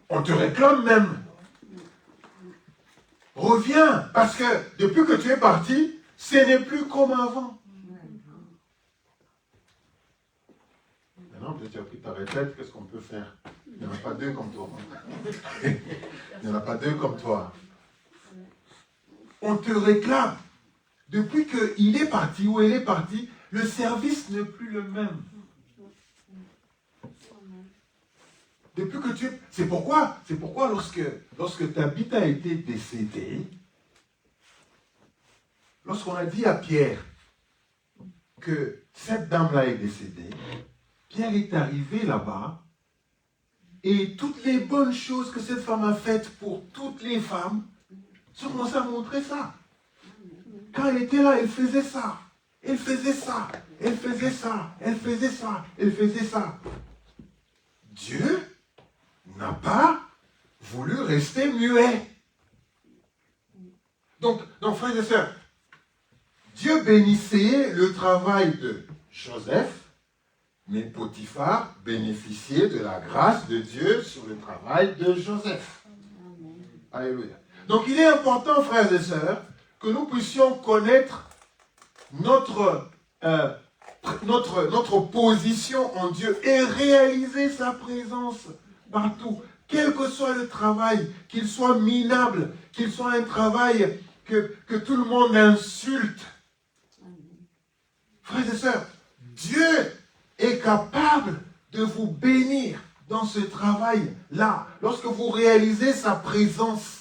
On te réclame même. Reviens, parce que depuis que tu es parti, ce n'est plus comme avant. Maintenant, peut-être tu as pris ta retraite, qu'est-ce qu'on peut faire? Il n'y en a pas deux comme toi. Il n'y en a pas deux comme toi. On te réclame. Depuis qu'il est parti ou elle est partie, le service n'est plus le même. Depuis que tu... C'est pourquoi lorsque Tabitha a été décédée, lorsqu'on a dit à Pierre que cette dame-là est décédée, Pierre est arrivé là-bas et toutes les bonnes choses que cette femme a faites pour toutes les femmes sont commencées à montrer ça. Quand elle était là, elle faisait ça. Elle faisait ça. Elle faisait ça. Elle faisait ça. Elle faisait ça. Dieu n'a pas voulu rester muet. Donc, frères et sœurs, Dieu bénissait le travail de Joseph, mais Potiphar bénéficiait de la grâce de Dieu sur le travail de Joseph. Alléluia. Donc, il est important, frères et sœurs, que nous puissions connaître notre position en Dieu et réaliser sa présence partout. Quel que soit le travail, qu'il soit minable, qu'il soit un travail que tout le monde insulte. Frères et sœurs, Dieu est capable de vous bénir dans ce travail-là. Lorsque vous réalisez sa présence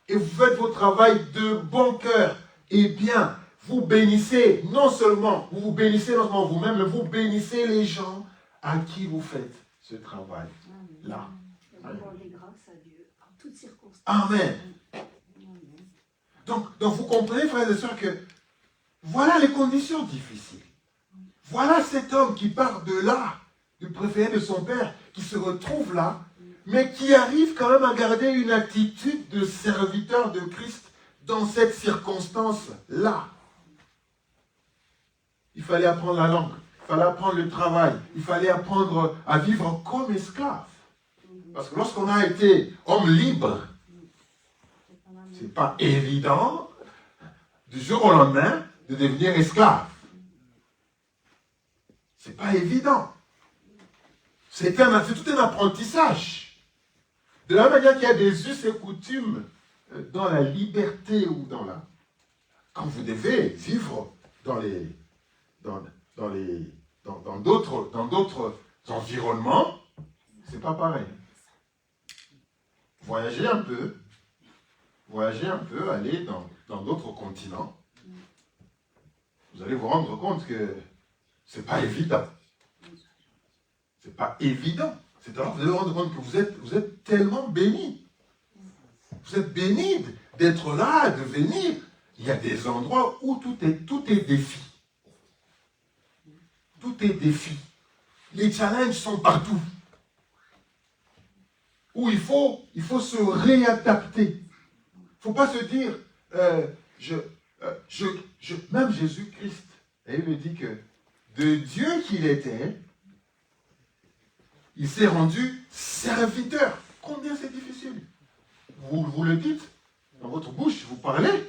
et vous faites votre travail de bon cœur, eh bien, vous bénissez non seulement vous-même, mais vous bénissez les gens à qui vous faites ce travail-là. Rendez grâce à Dieu en toutes circonstances. Amen. Donc vous comprenez, frères et sœurs, que voilà les conditions difficiles. Voilà cet homme qui part de là, du préféré de son père, qui se retrouve là, mais qui arrive quand même à garder une attitude de serviteur de Christ dans cette circonstance-là. Il fallait apprendre la langue, il fallait apprendre le travail, il fallait apprendre à vivre comme esclave. Parce que lorsqu'on a été homme libre, c'est pas évident du jour au lendemain de devenir esclave. C'est pas évident. C'est tout un apprentissage. De la même manière qu'il y a des us et coutumes dans la liberté ou quand vous devez vivre dans d'autres environnements, c'est pas pareil. Voyagez un peu, allez dans d'autres continents. Vous allez vous rendre compte que c'est pas évident. C'est pas évident. C'est alors que vous allez vous rendre compte que vous êtes tellement bénis. vous êtes bénis d'être là, de venir. Il y a des endroits où tout est défi. Tout est défi. Les challenges sont partout. Où il faut se réadapter. Il ne faut pas se dire, même Jésus-Christ, il me dit que de Dieu qu'il était, il s'est rendu serviteur. Combien c'est difficile? Vous le dites dans votre bouche, vous parlez,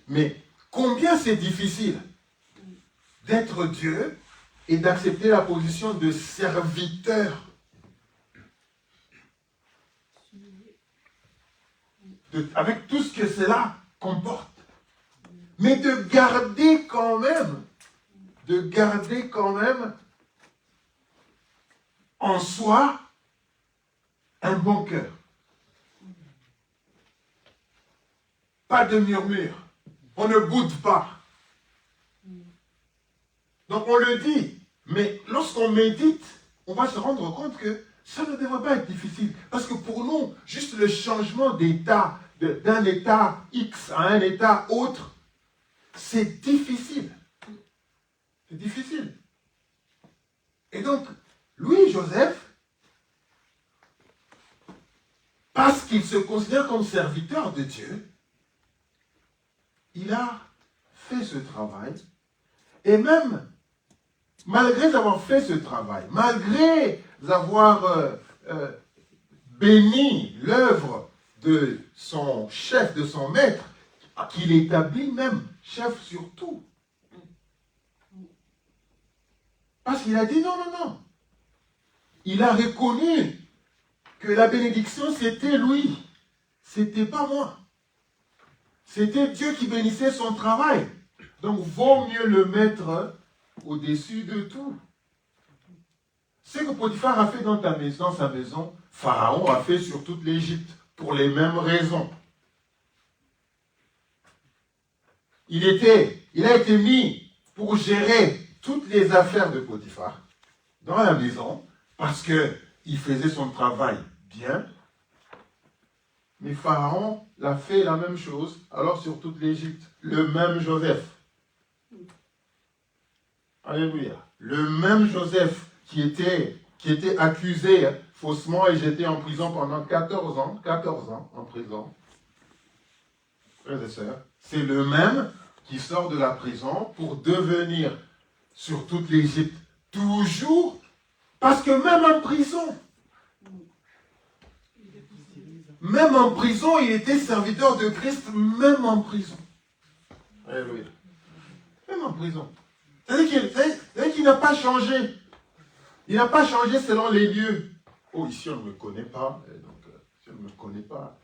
mais combien c'est difficile d'être Dieu et d'accepter la position de serviteur. Avec tout ce que cela comporte. Mais de garder quand même en soi un bon cœur. Pas de murmure. On ne boude pas. Donc on le dit, mais lorsqu'on médite, on va se rendre compte que ça ne devrait pas être difficile. Parce que pour nous, juste le changement d'état, d'un état X à un état autre, c'est difficile. C'est difficile. Et donc, Louis-Joseph, parce qu'il se considère comme serviteur de Dieu, il a fait ce travail. Et même, malgré avoir fait ce travail, malgré avoir béni l'œuvre de son chef, de son maître, qu'il établit même chef sur tout. Parce qu'il a dit non, non, non. Il a reconnu que la bénédiction, c'était lui. C'était pas moi. C'était Dieu qui bénissait son travail. Donc, vaut mieux le mettre au-dessus de tout. Ce que Potiphar a fait dans sa maison, Pharaon a fait sur toute l'Égypte, pour les mêmes raisons. Il a été mis pour gérer toutes les affaires de Potiphar dans la maison, parce qu'il faisait son travail bien. Mais Pharaon l'a fait la même chose, alors sur toute l'Égypte. Le même Joseph. Alléluia. Le même Joseph qui était accusé faussement et jeté en prison pendant 14 ans en prison. Frères et sœurs, c'est le même qui sort de la prison pour devenir sur toute l'Égypte toujours, parce que même en prison, il était serviteur de Christ, même en prison. Alléluia. Même en prison. C'est-à-dire qu'il n'a pas changé. Il n'a pas changé selon les lieux. Oh, ici on ne me connaît pas. Donc, si on ne me connaît pas,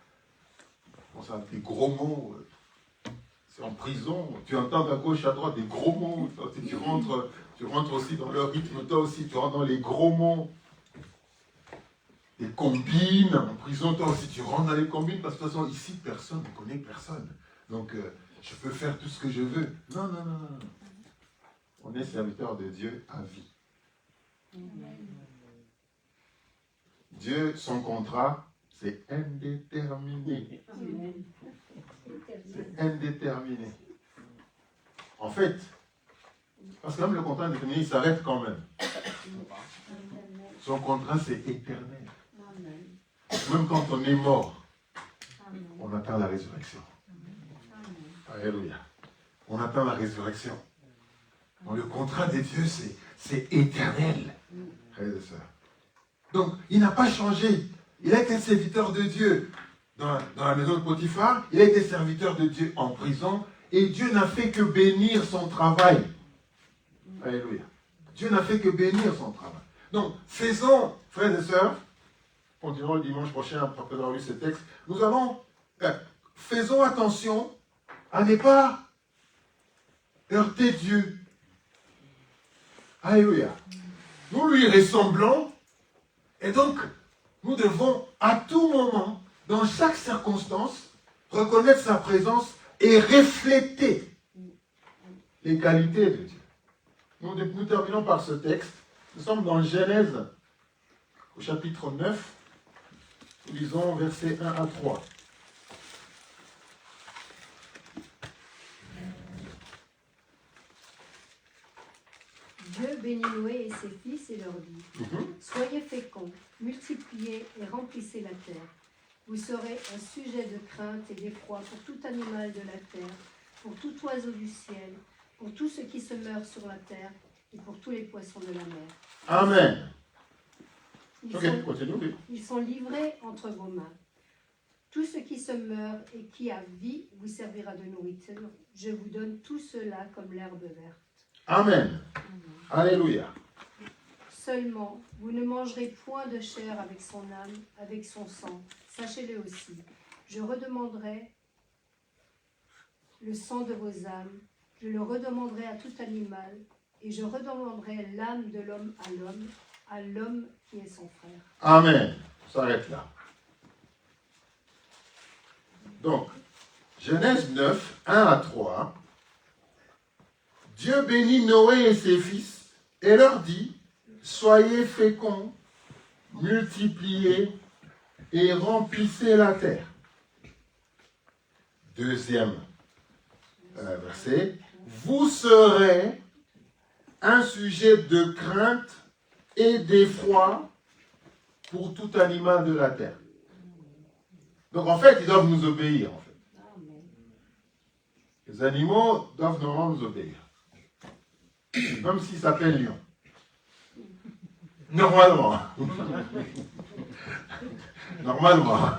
on ça des gros mots. C'est en prison. Tu entends à gauche, à droite des gros mots. Tu rentres aussi dans le rythme, toi aussi, tu rentres dans les gros mots. Des combines. En prison, toi aussi, tu rentres dans les combines. Parce que de toute façon, ici, personne ne connaît personne. Donc, je peux faire tout ce que je veux. Non, non, non, non. On est serviteur de Dieu à vie. Dieu, son contrat, c'est indéterminé. C'est indéterminé. En fait, parce que même le contrat indéterminé, il s'arrête quand même. Son contrat, c'est éternel. Même quand on est mort, on attend la résurrection. Alléluia. On attend la résurrection. Donc, le contrat de Dieu, c'est éternel, frères et sœurs. Donc, il n'a pas changé. Il a été serviteur de Dieu dans la maison de Potiphar. Il a été serviteur de Dieu en prison. Et Dieu n'a fait que bénir son travail. Alléluia. Dieu n'a fait que bénir son travail. Donc, faisons, frères et sœurs, continuons le dimanche prochain après avoir lu ce texte, faisons attention à ne pas heurter Dieu. Alléluia. Nous lui ressemblons et donc nous devons à tout moment, dans chaque circonstance, reconnaître sa présence et refléter les qualités de Dieu. Nous terminons par ce texte. Nous sommes dans Genèse au chapitre 9. Nous lisons versets 1 à 3. Dieu bénit Noé et ses fils et leur dit, soyez féconds, multipliez et remplissez la terre. Vous serez un sujet de crainte et d'effroi pour tout animal de la terre, pour tout oiseau du ciel, pour tout ce qui se meurt sur la terre et pour tous les poissons de la mer. Amen. Ils, Ok, sont, continue. Oui. ils sont livrés entre vos mains. Tout ce qui se meurt et qui a vie vous servira de nourriture. Je vous donne tout cela comme l'herbe verte. Amen. Alléluia. Seulement, vous ne mangerez point de chair avec son âme, avec son sang. Sachez-le aussi. Je redemanderai le sang de vos âmes. Je le redemanderai à tout animal. Et je redemanderai l'âme de l'homme à l'homme qui est son frère. Amen. On s'arrête là. Donc, Genèse 9, 1 à 3. Dieu bénit Noé et ses fils et leur dit, soyez féconds, multipliez et remplissez la terre. Deuxième verset, vous serez un sujet de crainte et d'effroi pour tout animal de la terre. Donc en fait, ils doivent nous obéir. En fait. Les animaux doivent normalement nous obéir. Même s'ils s'appellent lion. Normalement. Normalement. Hein?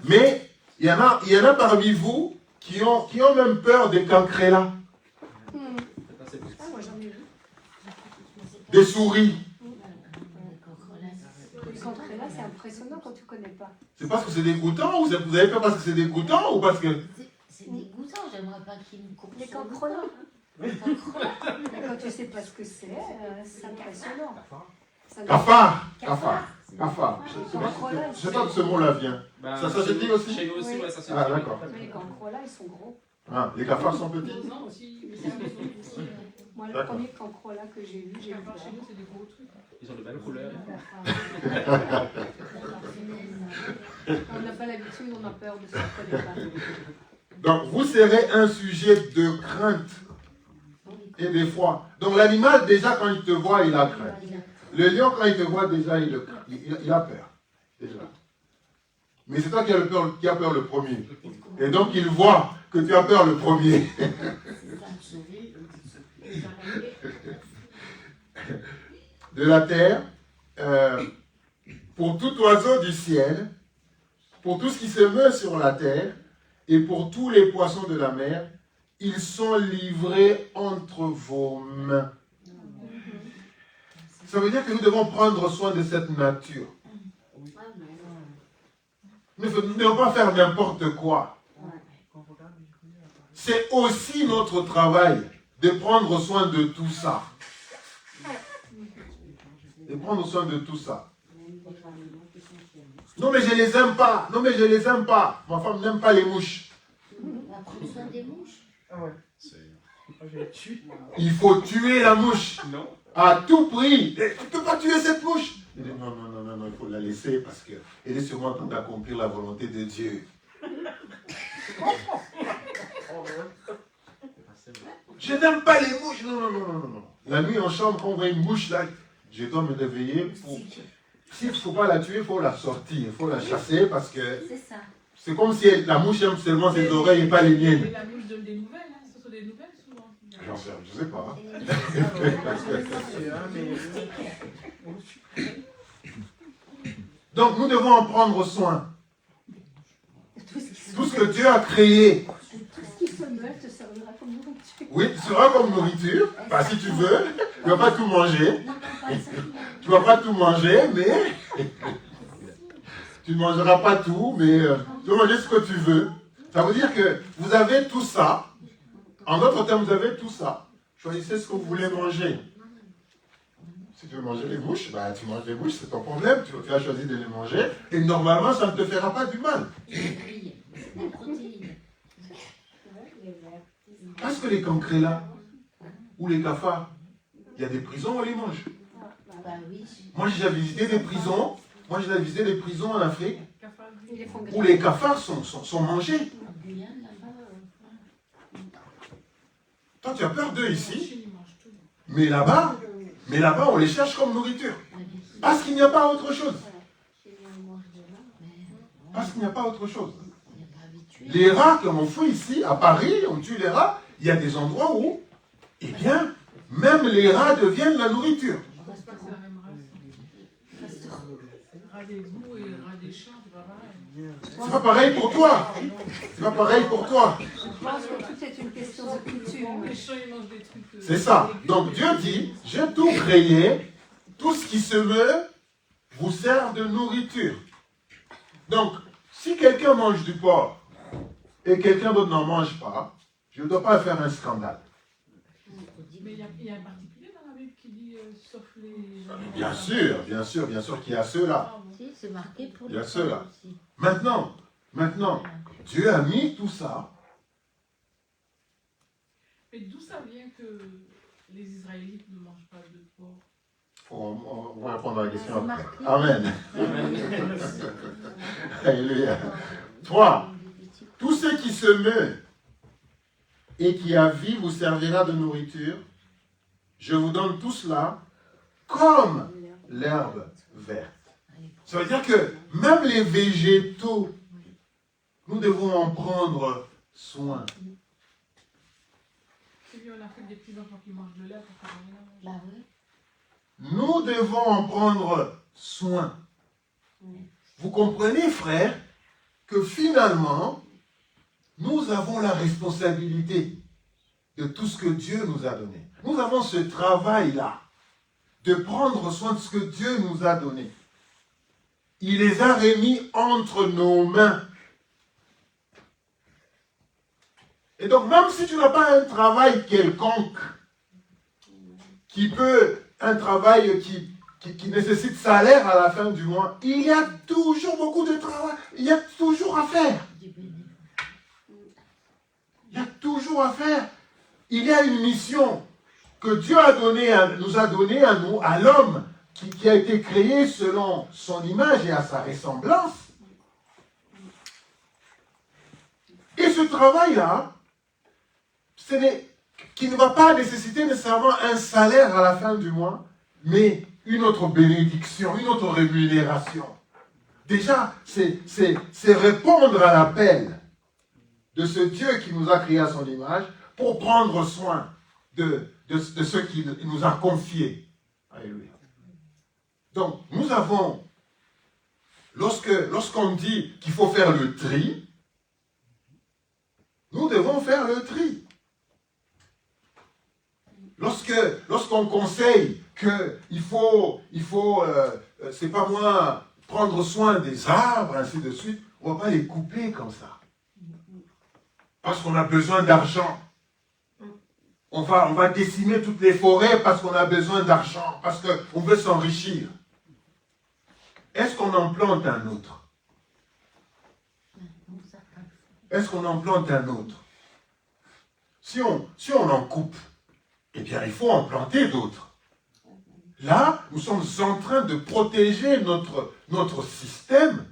Mais il y en a parmi vous qui ont même peur des cancrelats. Ah, moi j'en ai vu. Des souris. Les cancrelats, c'est impressionnant quand tu ne connais pas. C'est parce que c'est dégoûtant ou vous avez peur parce que c'est dégoûtant ou parce que... C'est dégoûtant, j'aimerais pas qu'il me coupe. Les cancrelats. Et quand tu ne sais pas ce que c'est impressionnant. Cafard. Ouais. Je sais pas d'où ce mot-là vient. Bah, Ça se dit aussi? Chez nous aussi, Oui. ouais, ça se dit. Ah, d'accord. Mais les cancrelats, ils sont gros. Ah, les cafards sont petits. Moi, le D'accord. premier cancrelat que j'ai vu, j'ai eu peur. Ils ont de belles couleurs. On n'a pas l'habitude, on a peur de ce qu'on ne connaît pas. Donc, vous serez un sujet de crainte et d'effroi. Donc, l'animal, déjà, quand il te voit, il a crainte. Le lion, quand il te voit, déjà, il a peur. Déjà. Mais c'est toi qui as peur le premier. Et donc, il voit que tu as peur le premier. De la terre, pour tout oiseau du ciel, pour tout ce qui se meut sur la terre, et pour tous les poissons de la mer, ils sont livrés entre vos mains. Ça veut dire que nous devons prendre soin de cette nature. Nous ne devons pas faire n'importe quoi. C'est aussi notre travail de prendre soin de tout ça. De prendre soin de tout ça. Non mais je les aime pas. Non mais je les aime pas. Ma femme n'aime pas les mouches. On va prendre soin des mouches. Il faut tuer la mouche. Non. À tout prix. Tu ne peux pas tuer cette mouche. Il dit non, il faut la laisser parce qu'elle est sûrement en train d'accomplir la volonté de Dieu. Je n'aime pas les mouches. Non. La nuit en chambre, quand on voit une mouche là, je dois me réveiller pour... S'il ne faut pas la tuer, il faut la sortir, il faut la chasser parce que C'est ça. c'est comme si la mouche aime seulement ses oreilles et pas les miennes. Et la mouche donne des nouvelles, hein. Ce sont des nouvelles souvent. J'en sais, je sais pas. Donc nous devons en prendre soin. Tout ce que Dieu a créé, Tout ce qui se meurt te servira comme nourriture. oui, sera comme nourriture. Enfin, si tu veux, tu ne vas pas tout manger. Tu ne vas pas tout manger, mais tu ne mangeras pas tout, mais tu vas manger ce que tu veux. Ça veut dire que vous avez tout ça. En d'autres termes, vous avez tout ça. Choisissez ce que vous voulez manger. Si tu veux manger les mouches, bah, tu manges les mouches, c'est ton problème. Tu as choisi de les manger. Et normalement, ça ne te fera pas du mal. Des protéines. Parce que les cancrelats ou les cafards, il y a des prisons où on les mange. Bah oui. Moi, j'ai déjà visité des prisons Moi, j'ai visité des prisons en Afrique Ils les font où griller. les cafards sont mangés. En Guyane, là-bas, Toi, tu as peur d'eux En ici, Chine, ils mangent tout. mais là-bas, on les cherche comme nourriture. la vie, Parce qu'il n'y a pas autre chose. chez nous, on mange de là, mais Parce qu'il n'y a pas autre chose. on n'est pas habitué. Les rats, comme on fait ici, à Paris, on tue les rats, il y a des endroits où, eh bien, même les rats deviennent la nourriture. Je pense pas que c'est la même race. Rat des loups et rat des chiens, c'est pas pareil. C'est pas pareil pour toi. C'est pas pareil pour toi. Je pense que tout est une question de coutume. Les chiens, ils mangent des trucs. C'est ça. Donc Dieu dit, j'ai tout créé, tout ce qui se meut vous sert de nourriture. Donc, si quelqu'un mange du porc et quelqu'un d'autre n'en mange pas, je ne dois pas faire un scandale. Mais il y a un particulier dans la Bible qui dit sauf les. Bien sûr qu'il y a ceux-là. Ah, bon. Si, c'est marqué pour Il y a les ceux-là. femmes aussi. Maintenant, Dieu a mis tout ça. Mais d'où ça vient que les Israélites ne mangent pas de porc? On va répondre à la question C'est après. marqué. Amen. Alléluia. 3. Tout ce qui se meut et qui a vie vous servira de nourriture. Je vous donne tout cela comme l'herbe verte. Ça veut dire que même les végétaux, nous devons en prendre soin. C'est bien, on a fait des petits enfants qui mangent de l'herbe pour faire rien. Bah oui. Nous devons en prendre soin. Vous comprenez, frère, que finalement, nous avons la responsabilité de tout ce que Dieu nous a donné. Nous avons ce travail-là de prendre soin de ce que Dieu nous a donné. Il les a remis entre nos mains. Et donc, même si tu n'as pas un travail quelconque, un travail qui nécessite salaire à la fin du mois, il y a toujours beaucoup de travail, il y a toujours à faire. Du bénéfice. Il y a toujours à faire. Il y a une mission que Dieu nous a donnée à nous, à l'homme, qui a été créé selon son image et à sa ressemblance. Et ce travail-là, qui ne va pas nécessiter nécessairement un salaire à la fin du mois, mais une autre bénédiction, une autre rémunération. Déjà, c'est répondre à l'appel de ce Dieu qui nous a créé à son image pour prendre soin de ce qu'il nous a confié. Alléluia. Donc, nous avons, lorsqu'on dit qu'il faut faire le tri, nous devons faire le tri. Lorsqu'on conseille qu'il faut c'est pas moi, prendre soin des arbres, ainsi de suite, on ne va pas les couper comme ça. Parce qu'on a besoin d'argent. On va décimer toutes les forêts parce qu'on a besoin d'argent, parce qu'on veut s'enrichir. Est-ce qu'on en plante un autre? Est-ce qu'on en plante un autre? Si on en coupe, eh bien, il faut en planter d'autres. Là, nous sommes en train de protéger notre système.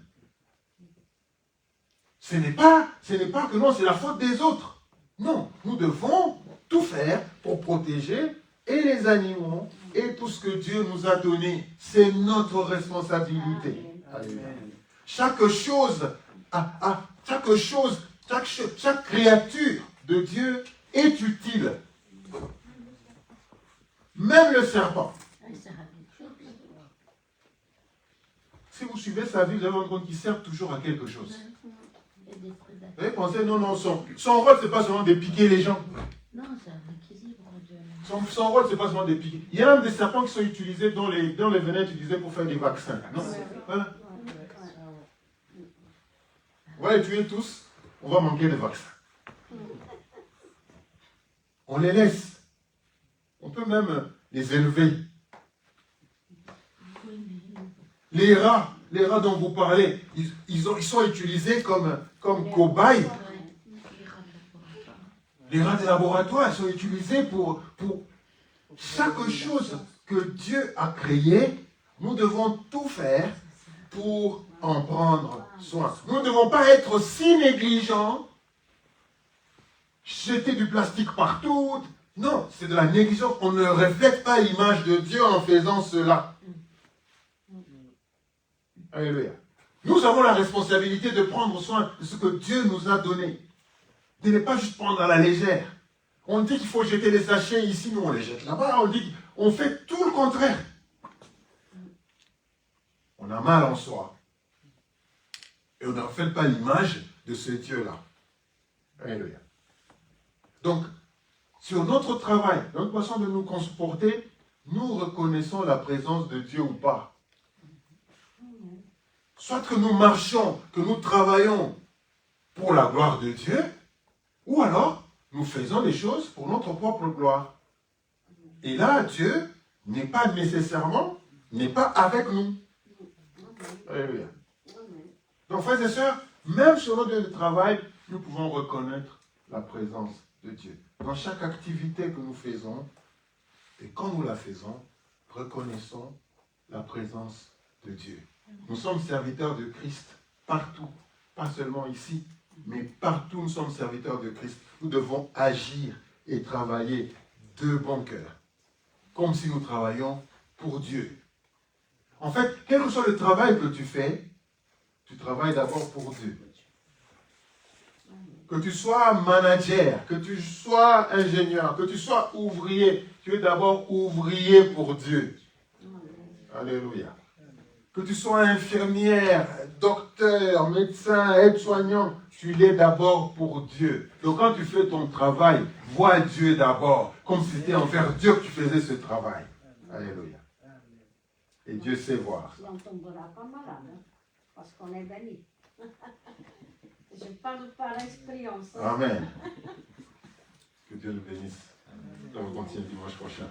Ce n'est pas que non, c'est la faute des autres. Non, nous devons tout faire pour protéger et les animaux et tout ce que Dieu nous a donné. C'est notre responsabilité. Alléluia. Chaque créature de Dieu est utile. Même le serpent. Si vous suivez sa vie, vous allez vous rendre compte qu'il sert toujours à quelque chose. Vous avez pensé, non, son rôle, ce n'est pas seulement de piquer les gens. Non, c'est un équilibre de... Son rôle, ce n'est pas seulement de piquer. Il y a même des serpents qui sont utilisés dans les venins utilisés pour faire des vaccins. Non? Hein? On va les tuer tous, on va manquer de vaccins. On les laisse. On peut même les élever. Les rats dont vous parlez, ils sont utilisés comme cobayes. Les rats de laboratoire, ils sont utilisés pour chaque chose que Dieu a créée. Nous devons tout faire pour en prendre soin. Nous ne devons pas être si négligents, jeter du plastique partout. Non, c'est de la négligence. On ne reflète pas l'image de Dieu en faisant cela. Alléluia. Nous avons la responsabilité de prendre soin de ce que Dieu nous a donné. De ne pas juste prendre à la légère. On dit qu'il faut jeter les sachets ici, nous on les jette là-bas. On dit qu'on fait tout le contraire. On a mal en soi. Et on ne reflète pas l'image de ce Dieu-là. Alléluia. Donc, sur notre travail, notre façon de nous comporter, nous reconnaissons la présence de Dieu ou pas. Soit que nous marchons, que nous travaillons pour la gloire de Dieu, ou alors nous faisons des choses pour notre propre gloire. Et là, Dieu n'est pas nécessairement, n'est pas avec nous. Alléluia. Donc, frères et sœurs, même sur notre lieu de travail, nous pouvons reconnaître la présence de Dieu. Dans chaque activité que nous faisons, et quand nous la faisons, reconnaissons la présence de Dieu. Nous sommes serviteurs de Christ partout, pas seulement ici, mais partout nous sommes serviteurs de Christ. Nous devons agir et travailler de bon cœur, comme si nous travaillions pour Dieu. En fait, quel que soit le travail que tu fais, tu travailles d'abord pour Dieu. Que tu sois manager, que tu sois ingénieur, que tu sois ouvrier, tu es d'abord ouvrier pour Dieu. Alléluia. Que tu sois infirmière, docteur, médecin, aide-soignant, tu l'es d'abord pour Dieu. Donc quand tu fais ton travail, vois Dieu d'abord, comme si c'était envers Dieu que tu faisais ce travail. Alléluia. Et Dieu sait voir. Et on ne tombera pas malade, hein, parce qu'on est béni. Je parle par expérience. Amen. Que Dieu le bénisse. On va continuer dimanche prochain.